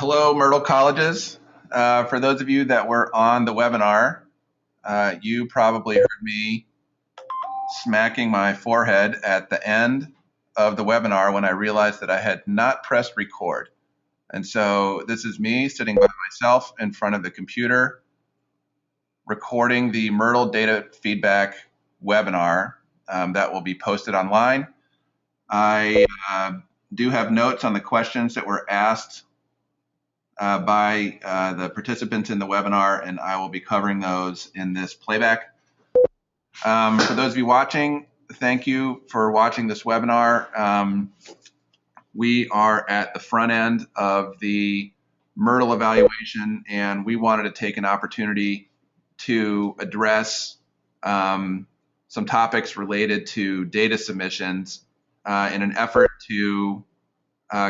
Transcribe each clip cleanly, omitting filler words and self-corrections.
Hello, Myrtle Colleges. For those of you that were on the webinar, you probably heard me smacking my forehead at the end of the webinar when I realized that I had not pressed record. And so this is me sitting by myself in front of the computer, recording the Myrtle Data Feedback webinar that will be posted online. I do have notes on the questions that were asked by the participants in the webinar, and I will be covering those in this playback. For those of you watching, thank you for watching this webinar. We are at the front end of the Myrtle evaluation, and we wanted to take an opportunity to address some topics related to data submissions in an effort to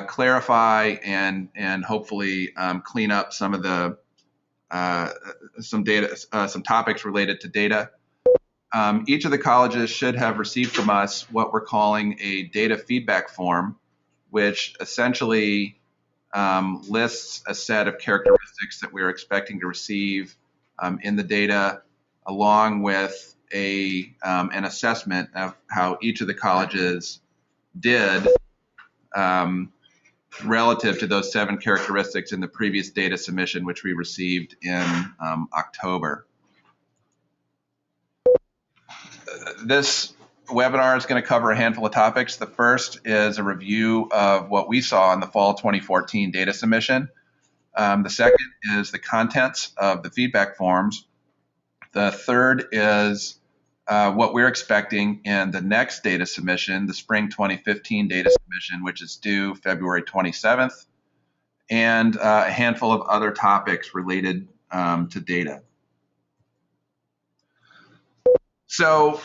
clarify and hopefully clean up some of the some topics related to data. Each of the colleges should have received from us what we're calling a data feedback form, which essentially lists a set of characteristics that we're expecting to receive in the data, along with an assessment of how each of the colleges did relative to those 7 characteristics in the previous data submission, which we received in October. This webinar is going to cover a handful of topics. The first is a review of what we saw in the fall 2014 data submission. The second is the contents of the feedback forms. The third is what we're expecting in the next data submission, the spring 2015 data submission, which is due February 27th, and a handful of other topics related to data. So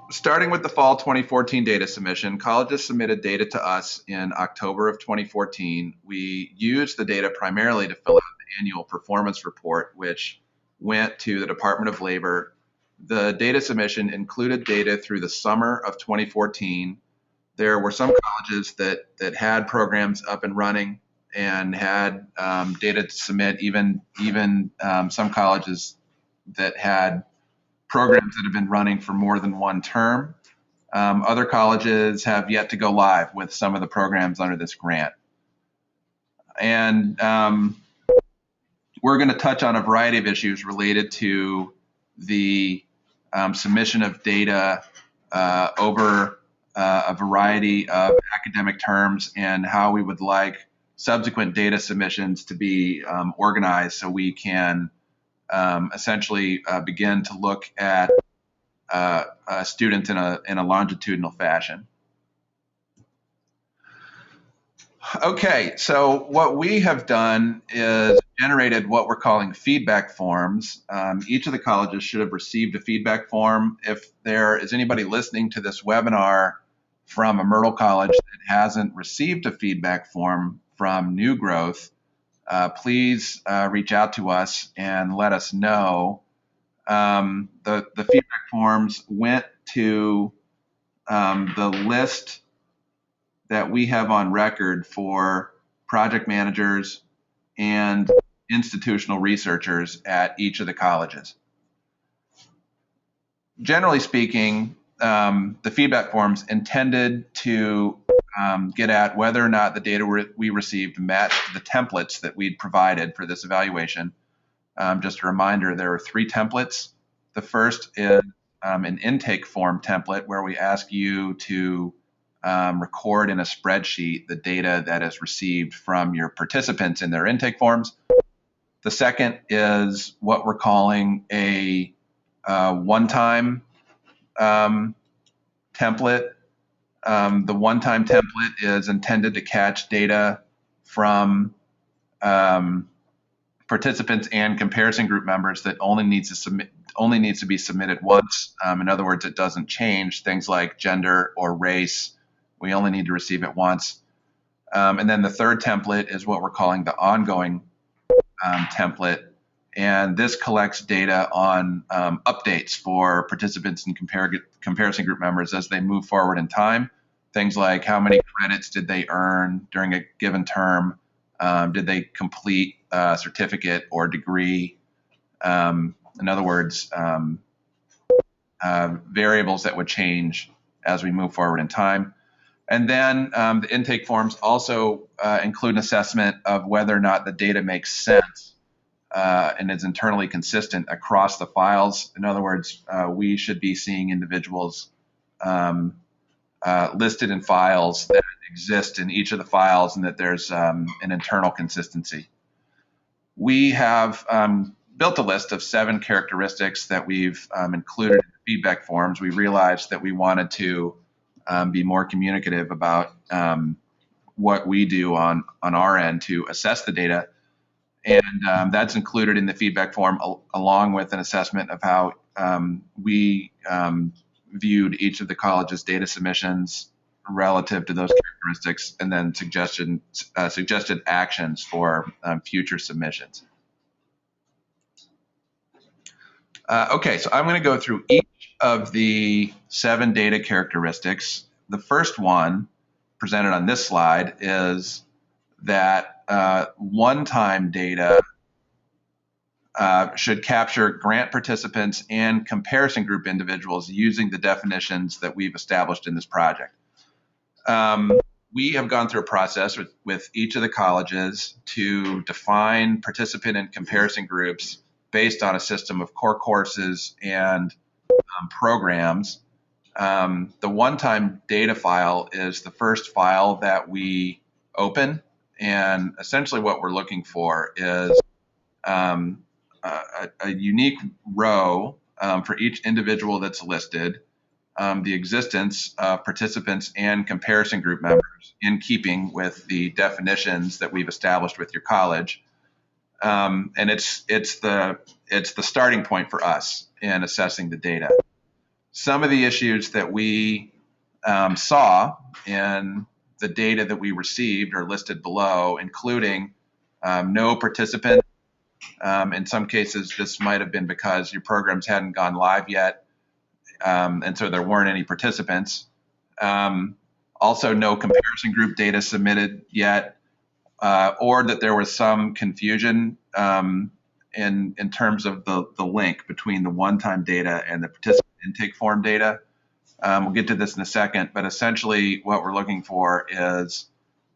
starting with the fall 2014 data submission, colleges submitted data to us in October of 2014. We used the data primarily to fill out the annual performance report, which went to the Department of Labor. The data submission included data through the summer of 2014. There were some colleges that had programs up and running and had data to submit, even some colleges that had programs that have been running for more than one term. Other colleges have yet to go live with some of the programs under this grant. And we're going to touch on a variety of issues related to the submission of data over a variety of academic terms and how we would like subsequent data submissions to be organized so we can essentially begin to look at students in a longitudinal fashion. Okay, so what we have done is generated what we're calling feedback forms. Each of the colleges should have received a feedback form. If there is anybody listening to this webinar from a Myrtle College that hasn't received a feedback form from New Growth, please reach out to us and let us know. The feedback forms went to the list that we have on record for project managers and institutional researchers at each of the colleges. Generally speaking, the feedback forms intended to get at whether or not the data we received matched the templates that we'd provided for this evaluation. Just a reminder, there are 3 templates. The first is an intake form template where we ask you to record in a spreadsheet the data that is received from your participants in their intake forms. The second is what we're calling a one-time template. The one-time template is intended to catch data from participants and comparison group members that only needs to be submitted once. In other words, it doesn't change things like gender or race. We only need to receive it once. And then the third template is what we're calling the ongoing template. And this collects data on updates for participants and comparison group members as they move forward in time. Things like how many credits did they earn during a given term, Did they complete a certificate or degree? In other words, variables that would change as we move forward in time. And then the intake forms also include an assessment of whether or not the data makes sense and is internally consistent across the files. In other words, we should be seeing individuals listed in files that exist in each of the files and that there's an internal consistency. We have built a list of 7 characteristics that we've included in the feedback forms. We realized that we wanted to be more communicative about what we do on our end to assess the data. And that's included in the feedback form along with an assessment of how we viewed each of the college's data submissions relative to those characteristics, and then suggested actions for future submissions. Okay, so I'm going to go through each of the 7 data characteristics. The first one presented on this slide is that one-time data should capture grant participants and comparison group individuals using the definitions that we've established in this project. We have gone through a process with each of the colleges to define participant and comparison groups based on a system of core courses and programs. The one-time data file is the first file that we open, and essentially what we're looking for is a unique row for each individual that's listed, the existence of participants and comparison group members in keeping with the definitions that we've established with your college. And it's the starting point for us in assessing the data. Some of the issues that we saw in the data that we received are listed below, including no participant. In some cases, this might have been because your programs hadn't gone live yet, and so there weren't any participants. Also, no comparison group data submitted yet, or that there was some confusion in terms of the link between the one-time data and the participant intake form data. We'll get to this in a second, but essentially what we're looking for is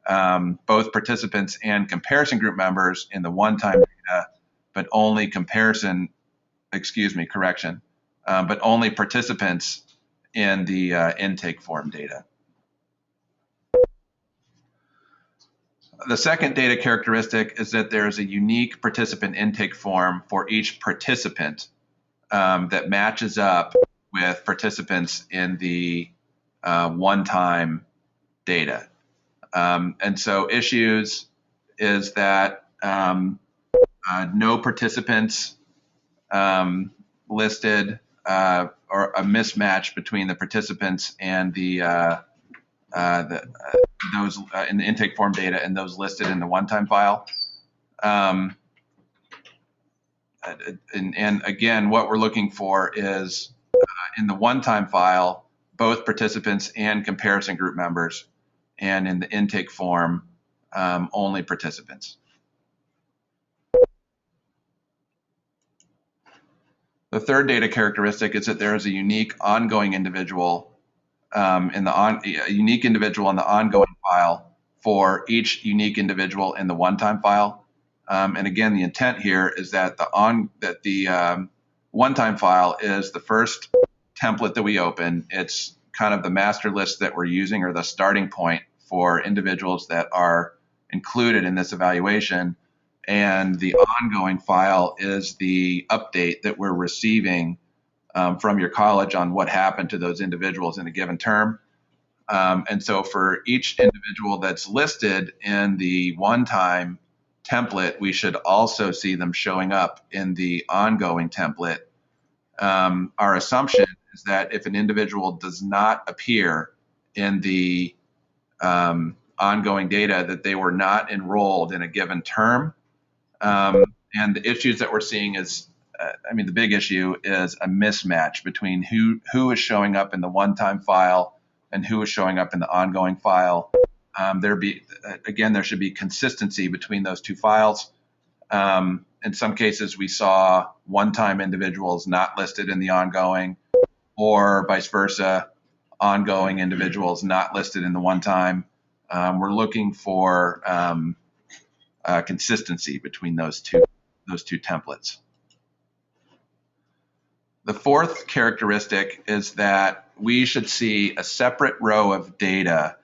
both participants and comparison group members in the one-time data, but only but only participants in the intake form data. The second data characteristic is that there is a unique participant intake form for each participant that matches up with participants in the one-time data. And so issues is that no participants listed, or a mismatch between the participants and those in the intake form data and those listed in the one-time file. And again, what we're looking for is in the one-time file, both participants and comparison group members, and in the intake form, only participants. The third data characteristic is that there is a unique ongoing individual unique individual in the ongoing file for each unique individual in the one-time file. And again, the intent here is that the one-time file is the first template that we open. It's kind of the master list that we're using, or the starting point for individuals that are included in this evaluation. And the ongoing file is the update that we're receiving from your college on what happened to those individuals in a given term. And so for each individual that's listed in the one-time template, we should also see them showing up in the ongoing template. Our assumption is that if an individual does not appear in the ongoing data, that they were not enrolled in a given term. And the issues that we're seeing is, the big issue is a mismatch between who is showing up in the one-time file and who is showing up in the ongoing file. There should be consistency between those two files. In some cases, we saw one-time individuals not listed in the ongoing, or vice versa, ongoing individuals not listed in the one-time. We're looking for consistency between those two templates. The fourth characteristic is that we should see a separate row of data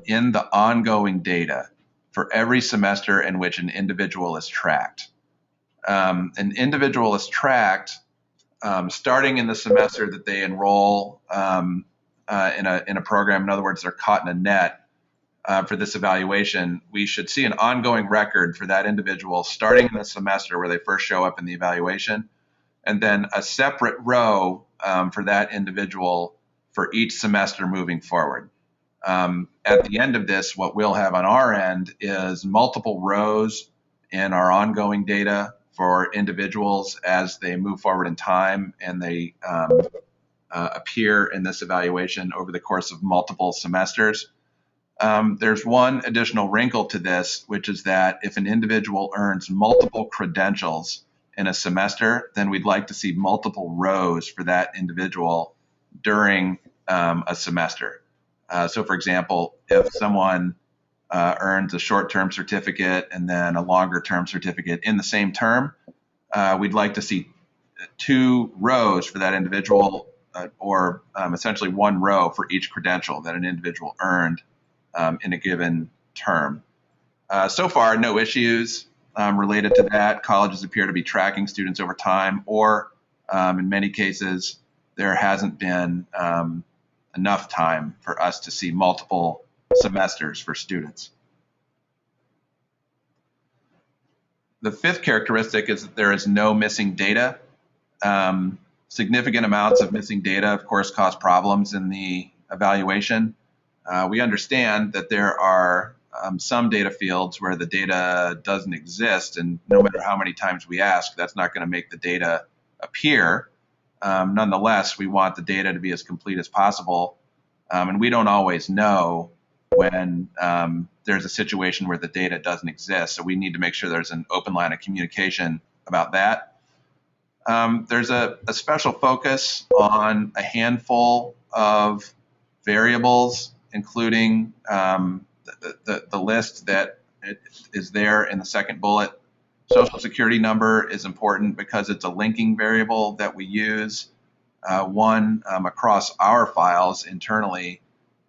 in the ongoing data for every semester in which an individual is tracked. An individual is tracked starting in the semester that they enroll in a program. In other words, they're caught in a net for this evaluation. We should see an ongoing record for that individual starting in the semester where they first show up in the evaluation, and then a separate row for that individual for each semester moving forward. At the end of this, what we'll have on our end is multiple rows in our ongoing data for individuals as they move forward in time and they appear in this evaluation over the course of multiple semesters. There's one additional wrinkle to this, which is that if an individual earns multiple credentials in a semester, then we'd like to see multiple rows for that individual during a semester. So for example, if someone earns a short-term certificate and then a longer-term certificate in the same term, we'd like to see 2 rows for that individual, or essentially 1 row for each credential that an individual earned in a given term. So far, no issues related to that. Colleges appear to be tracking students over time, or in many cases, there hasn't been enough time for us to see multiple semesters for students. The fifth characteristic is that there is no missing data. Significant amounts of missing data, of course, cause problems in the evaluation. We understand that there are some data fields where the data doesn't exist, and no matter how many times we ask, that's not going to make the data appear. Nonetheless, we want the data to be as complete as possible, and we don't always know when there's a situation where the data doesn't exist, so we need to make sure there's an open line of communication about that. There's a special focus on a handful of variables, including the list that is there in the second bullet. Social Security number is important because it's a linking variable that we use, one, across our files internally,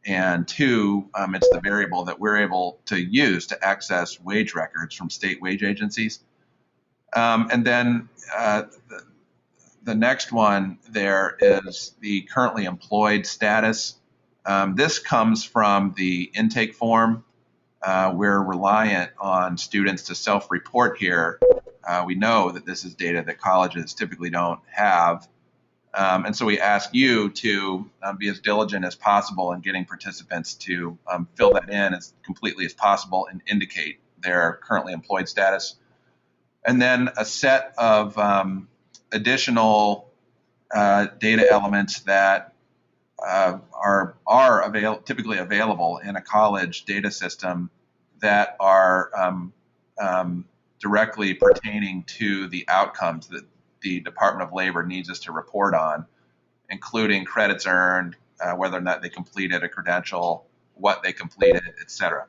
and 2, it's the variable that we're able to use to access wage records from state wage agencies. And then the next one there is the currently employed status. This comes from the intake form. We're reliant on students to self-report here. We know that this is data that colleges typically don't have. And so we ask you to be as diligent as possible in getting participants to fill that in as completely as possible and indicate their currently employed status. And then a set of additional data elements that are typically available in a college data system that are directly pertaining to the outcomes that the Department of Labor needs us to report on, including credits earned, whether or not they completed a credential, what they completed, etc.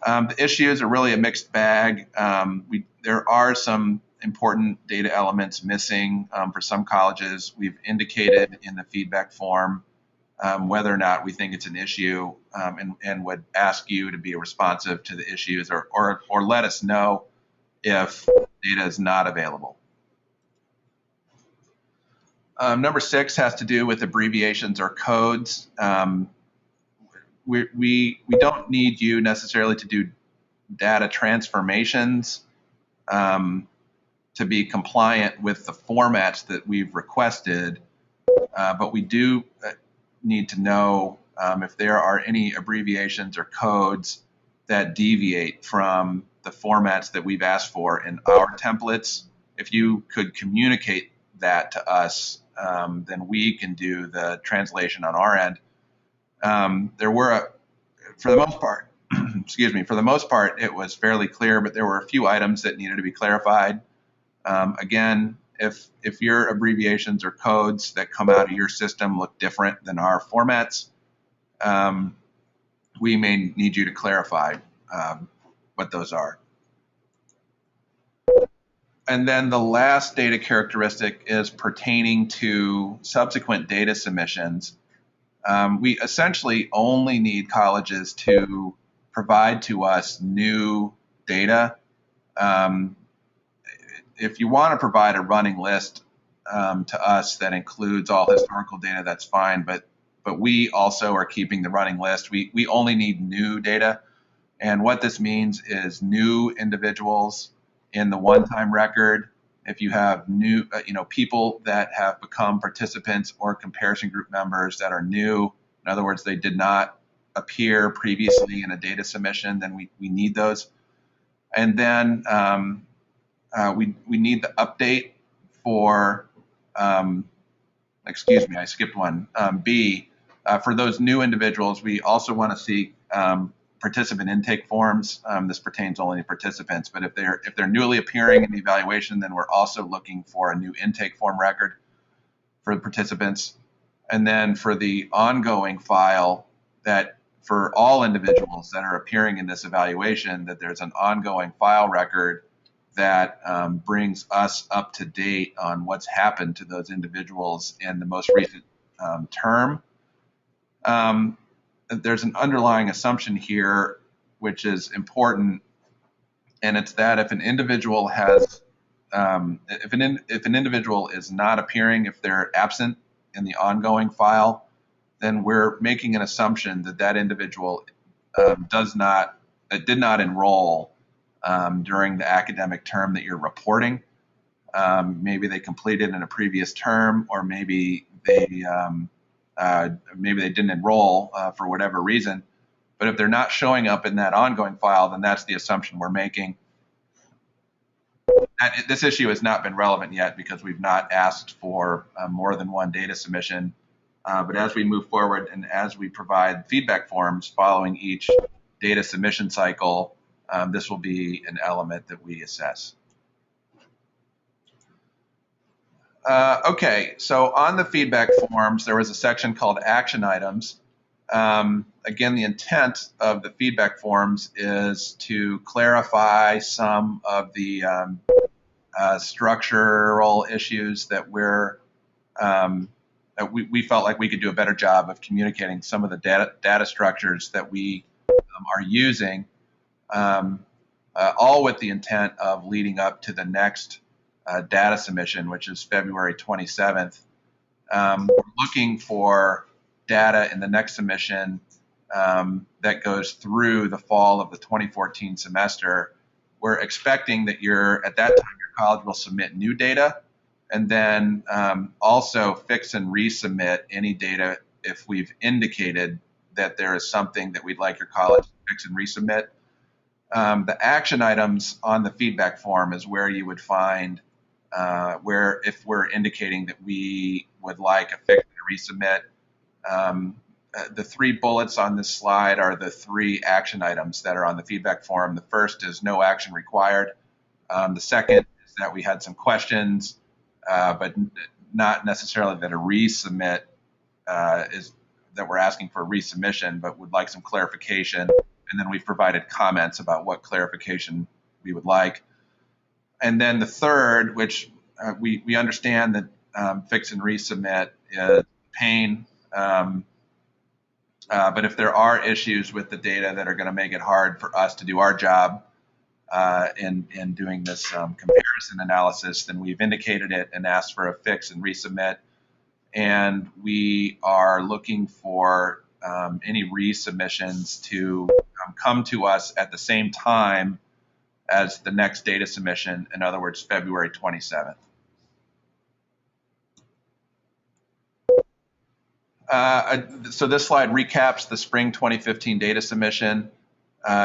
The issues are really a mixed bag. There are some important data elements missing for some colleges. We've indicated in the feedback form whether or not we think it's an issue, and would ask you to be responsive to the issues, or let us know if data is not available. Number 6 has to do with abbreviations or codes. We don't need you necessarily to do data transformations to be compliant with the formats that we've requested, but we do need to know if there are any abbreviations or codes that deviate from the formats that we've asked for in our templates. If you could communicate that to us, then we can do the translation on our end. There were for the most part, excuse me, for the most part, it was fairly clear, but there were a few items that needed to be clarified. Again, if your abbreviations or codes that come out of your system look different than our formats, we may need you to clarify what those are. And then the last data characteristic is pertaining to subsequent data submissions. We essentially only need colleges to provide to us new data. If you want to provide a running list to us that includes all historical data, that's fine, but we also are keeping the running list. We only need new data. And what this means is new individuals in the one-time record. If you have new, people that have become participants or comparison group members that are new, in other words, they did not appear previously in a data submission, then we need those. And then we need the update for, excuse me, I skipped one, B. For those new individuals, we also want to see participant intake forms. This pertains only to participants, but if they're newly appearing in the evaluation, then we're also looking for a new intake form record for the participants. And then for the ongoing file, that for all individuals that are appearing in this evaluation, that there's an ongoing file record that brings us up to date on what's happened to those individuals in the most recent term. There's an underlying assumption here, which is important, and it's that if an individual has, if an individual is not appearing, if they're absent in the ongoing file, then we're making an assumption that that individual did not enroll during the academic term that you're reporting. Maybe they completed in a previous term, or maybe they didn't enroll for whatever reason. But if they're not showing up in that ongoing file, then that's the assumption we're making. This issue has not been relevant yet because we've not asked for more than one data submission. But as we move forward and as we provide feedback forms following each data submission cycle, this will be an element that we assess. Okay, so on the feedback forms, there was a section called action items. Again, the intent of the feedback forms is to clarify some of the structural issues that we felt like we could do a better job of communicating some of the data structures that we are using, all with the intent of leading up to the next data submission, which is February 27th. We're looking for data in the next submission that goes through the fall of the 2014 semester. We're expecting that at that time, your college will submit new data, and then also fix and resubmit any data if we've indicated that there is something that we'd like your college to fix and resubmit. The action items on the feedback form is where you would find where if we're indicating that we would like a fix and resubmit. The three bullets on this slide are the three action items that are on the feedback form. The first is no action required. The second is that we had some questions, but not necessarily that a resubmit is that we're asking for a resubmission, but would like some clarification. And then we've provided comments about what clarification we would like. And then the third, which we understand that fix and resubmit is pain. But if there are issues with the data that are going to make it hard for us to do our job in doing this comparison analysis, then we've indicated it and asked for a fix and resubmit. And we are looking for any resubmissions to come to us at the same time as the next data submission, in other words, February 27th. So this slide recaps the spring 2015 data submission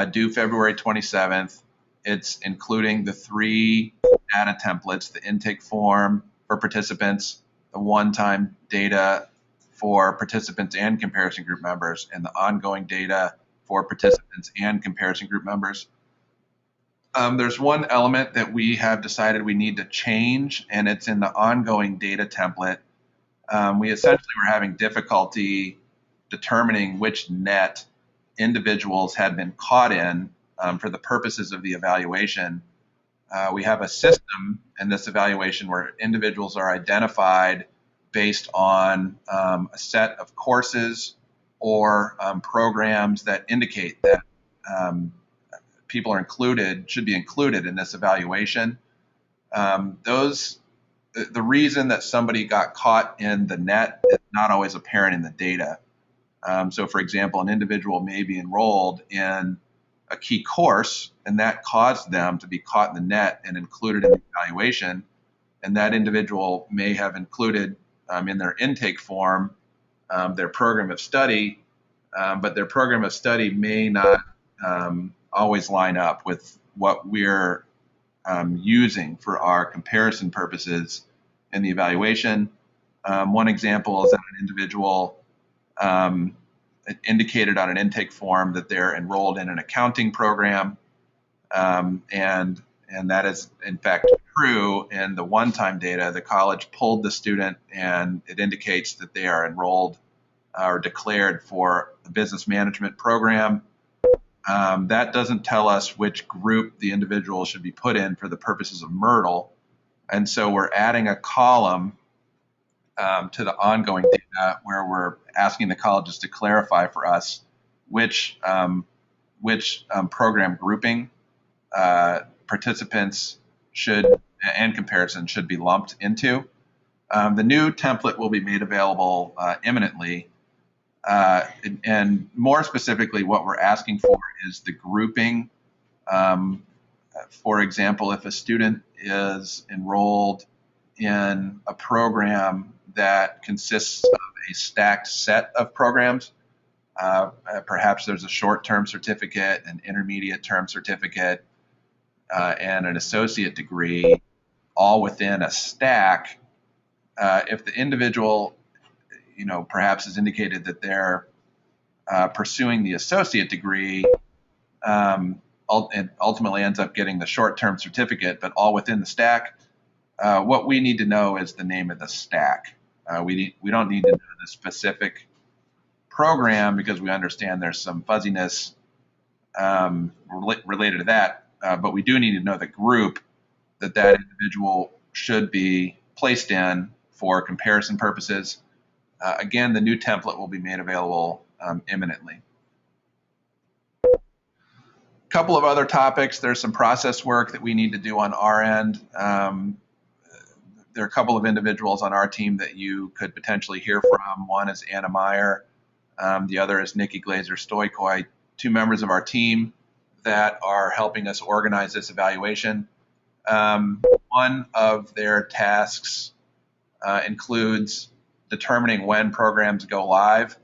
due February 27th. It's including the three data templates, the intake form for participants, the one-time data for participants and comparison group members, and the ongoing data for participants and comparison group members. There's one element that we have decided we need to change, and it's in the ongoing data template. We essentially were having difficulty determining which net individuals had been caught in for the purposes of the evaluation. We have a system in this evaluation where individuals are identified based on a set of courses or programs that indicate that people are included, should be included in this evaluation. The reason that somebody got caught in the net is not always apparent in the data. So for example, an individual may be enrolled in a key course, and that caused them to be caught in the net and included in the evaluation. And that individual may have included in their intake form their program of study, but their program of study may not always line up with what we're using for our comparison purposes in the evaluation. One example is that an individual indicated on an intake form that they're enrolled in an accounting program, and that is in fact true. In the one-time data, the college pulled the student and it indicates that they are enrolled or declared for the business management program. That doesn't tell us which group the individual should be put in for the purposes of MRTDL, and so we're adding a column to the ongoing data where we're asking the colleges to clarify for us which program grouping participants should and comparison should be lumped into. The new template will be made available imminently. And more specifically, what we're asking for is the grouping. For example, if a student is enrolled in a program that consists of a stacked set of programs, perhaps there's a short-term certificate, an intermediate-term certificate, and an associate degree, all within a stack. If the individual, perhaps has indicated that they're pursuing the associate degree, and ultimately ends up getting the short-term certificate, but all within the stack, what we need to know is the name of the stack. We don't need to know the specific program because we understand there's some fuzziness related to that, but we do need to know the group that individual should be placed in for comparison purposes. Again, the new template will be made available imminently. A couple of other topics. There's some process work that we need to do on our end. There are a couple of individuals on our team that you could potentially hear from. One is Anna Meyer. The other is Nikki Glazer-Stoikoi, two members of our team that are helping us organize this evaluation. One of their tasks includes determining when programs go live.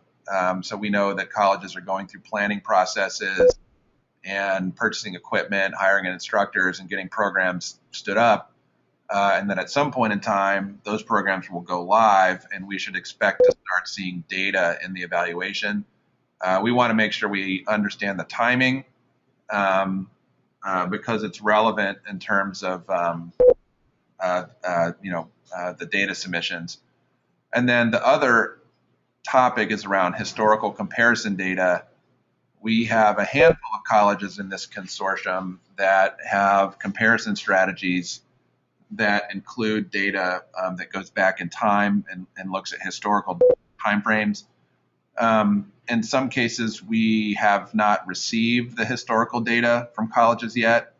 So we know that colleges are going through planning processes and purchasing equipment, hiring instructors, and getting programs stood up. And then at some point in time, those programs will go live, and we should expect to start seeing data in the evaluation. We want to make sure we understand the timing because it's relevant in terms of the data submissions. And then the other topic is around historical comparison data. We have a handful of colleges in this consortium that have comparison strategies that include data that goes back in time and looks at historical timeframes. In some cases, we have not received the historical data from colleges yet,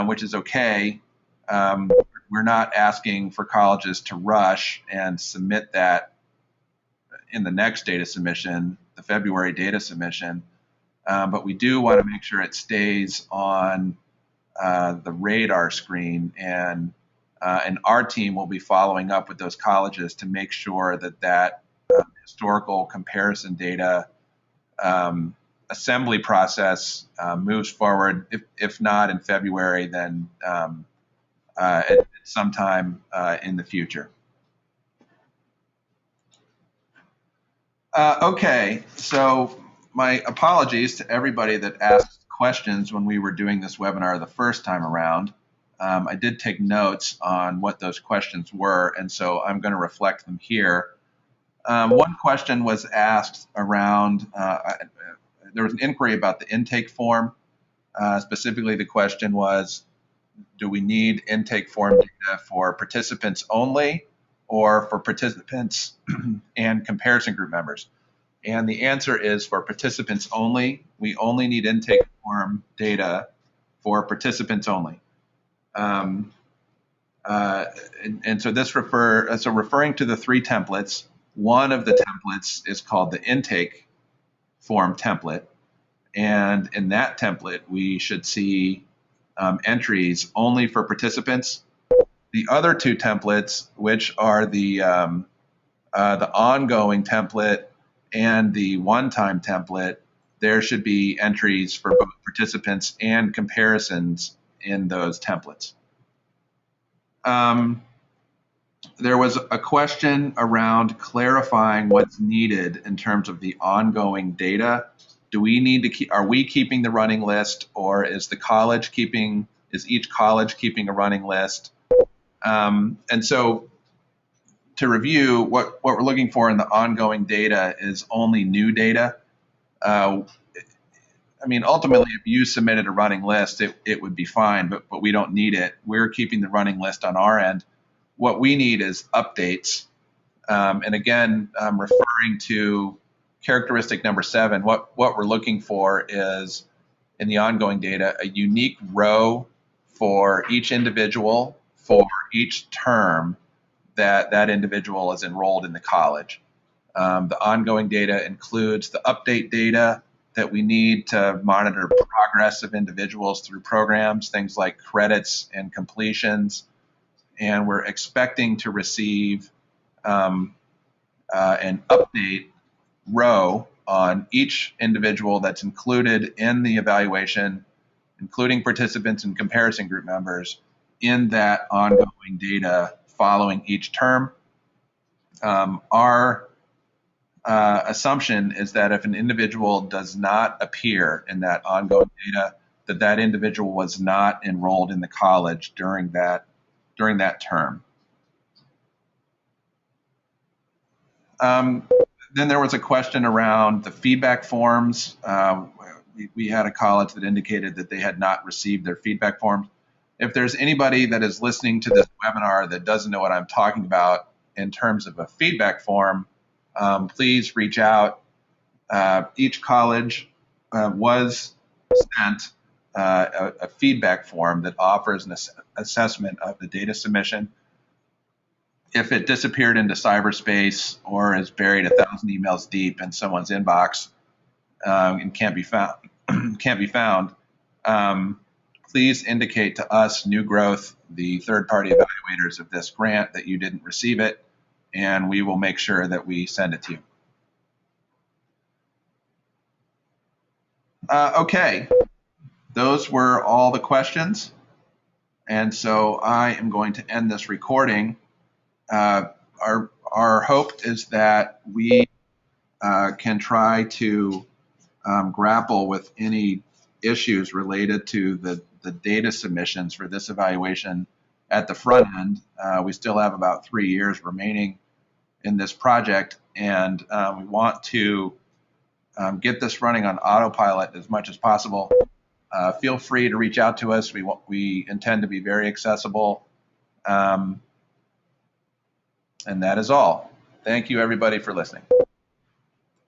which is okay. We're not asking for colleges to rush and submit that in the next data submission, the February data submission, but we do want to make sure it stays on the radar screen, and our team will be following up with those colleges to make sure that historical comparison data assembly process moves forward. If not in February, then at sometime in the future. Okay, so my apologies to everybody that asked questions when we were doing this webinar the first time around. I did take notes on what those questions were, and so I'm going to reflect them here. One question was asked around, there was an inquiry about the intake form. Specifically, the question was, do we need intake form data for participants only or for participants and comparison group members? And the answer is for participants only. We only need intake form data for participants only. And so this referring to the 3 templates, one of the templates is called the intake form template. And in that template, we should see entries only for participants. The other 2 templates, which are the ongoing template and the one-time template, there should be entries for both participants and comparisons in those templates. There was a question around clarifying what's needed in terms of the ongoing data. Do we need to are we keeping the running list, or is each college keeping a running list? And so to review, what we're looking for in the ongoing data is only new data. I mean, ultimately, if you submitted a running list, it would be fine, but we don't need it. We're keeping the running list on our end. What we need is updates. And again, I'm referring to characteristic number 7. What we're looking for is, in the ongoing data, a unique row for each individual for each term that individual is enrolled in the college. The ongoing data includes the update data that we need to monitor progress of individuals through programs, things like credits and completions. And we're expecting to receive an update row on each individual that's included in the evaluation, including participants and comparison group members, in that ongoing data following each term. Our assumption is that if an individual does not appear in that ongoing data, that individual was not enrolled in the college during that term. Then there was a question around the feedback forms. We had a college that indicated that they had not received their feedback forms. If there's anybody that is listening to this webinar that doesn't know what I'm talking about in terms of a feedback form, please reach out. Each college was sent a feedback form that offers an assessment of the data submission. If it disappeared into cyberspace or is buried 1,000 emails deep in someone's inbox and can't be found, please indicate to us, New Growth, the third-party evaluators of this grant, that you didn't receive it, and we will make sure that we send it to you. Okay, those were all the questions, and so I am going to end this recording. Our hope is that we can try to grapple with any issues related to the data submissions for this evaluation at the front end. We still have about 3 years remaining in this project, and we want to get this running on autopilot as much as possible. Feel free to reach out to us. We intend to be very accessible. And that is all. Thank you, everybody, for listening.